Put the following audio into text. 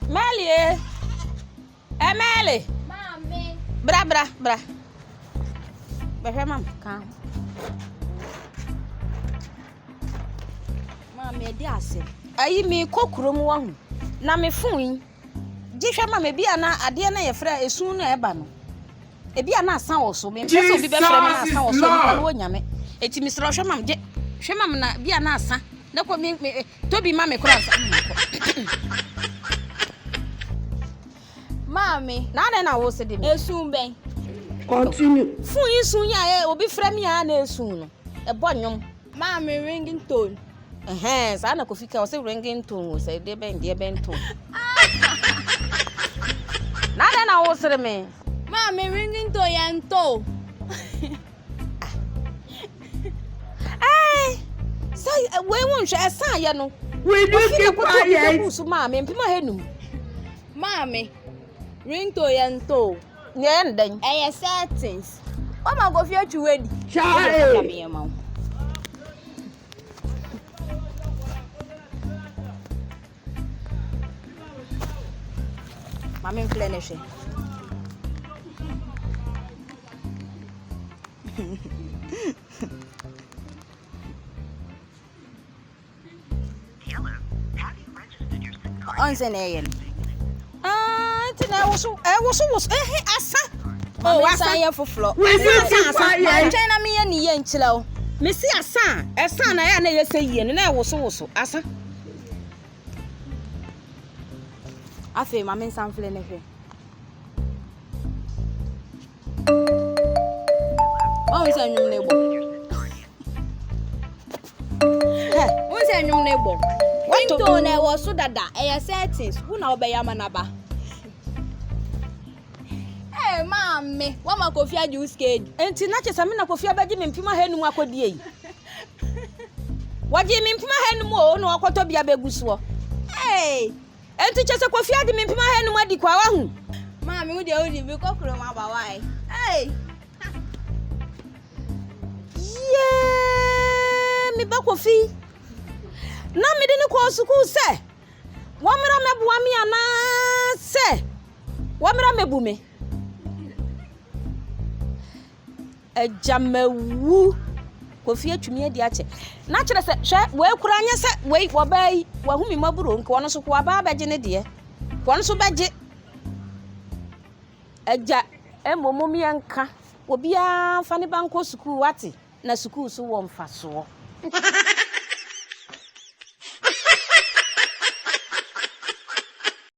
Mali. Mali. Mami. Bra. Behwe mam kan. Mami di ase. Ayi mi kokuro mu wahu. Na me fun. Gihwe ma me bia na ade na ye fra esun na eba no. Ebia na asan wo so me pese obi be fra me na asan wo so na wo nyame. Eti mi sro hwe mam je. Hwe mam na bia na asan. Na ko mi tobi ma me kura asan. Mami, na wo se de me. Esun ben. Continue. Fun yi sun ya obi fra me ya na esun no. E bo nyom. Mami ringtone. Sa na Kofi ka o se ringtone o se de ben tone. Na wo se de me. Mami ringtone yanto. Say we won hwe esa ye no. We do keep quiet. So ma me mpima henum. Mami ringtone yanto. Nye ndan. Settings. O ma go fi atwi wedi. Child. Mami mfle ne hwe. On sene Tina wo asa. Oh, asa ye foflo. We do keep quiet. China me ye ni ye nchira o. Me si asa na ya na ye seyie no na wo so asa. Afi mami nsamfle ne hwe. O nse nwum ne gbo. O nse nwum ne gbo. Ringtone na wo so dada settings. Hu na obeya manaba. Mami, wa ma Kofi adi usked. Enti na chesa me na Kofi abaji me mpima hanum akodie yi. Waje me mpima hanum o no akoto bia beguso. Enti chesa Kofi adi me mpima hanum adi kwa wahu. Mami, udi bi kokoro ma ba wai. Mi ba Kofi. Na me de ne ko school se. Wa mera meboa mi ana se. Wa mera mebu me. Ejamawu Kofi atwumi adi ache na kire se hwe we kura anya se we wobai wahumi maburo nke wono so ko aba abeje ne de wono so beje eja emomom yanka obi a fa ne banko school wate na school so wo mfa so